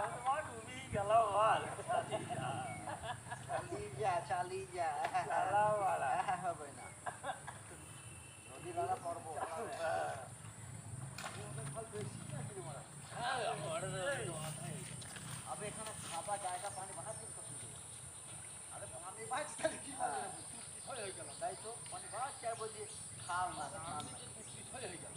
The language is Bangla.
তোমার ডুবি গেল বল চালি যা হবে না নদী নালা পর্ব अब এখানে খাবার জায়গা পানি বানাচ্ছি তো আরে পানি বাঁচি তাহলে কি হয়ে গেল তাই তো পানি বাঁচ চার বলছি খাও না হয়ে গেল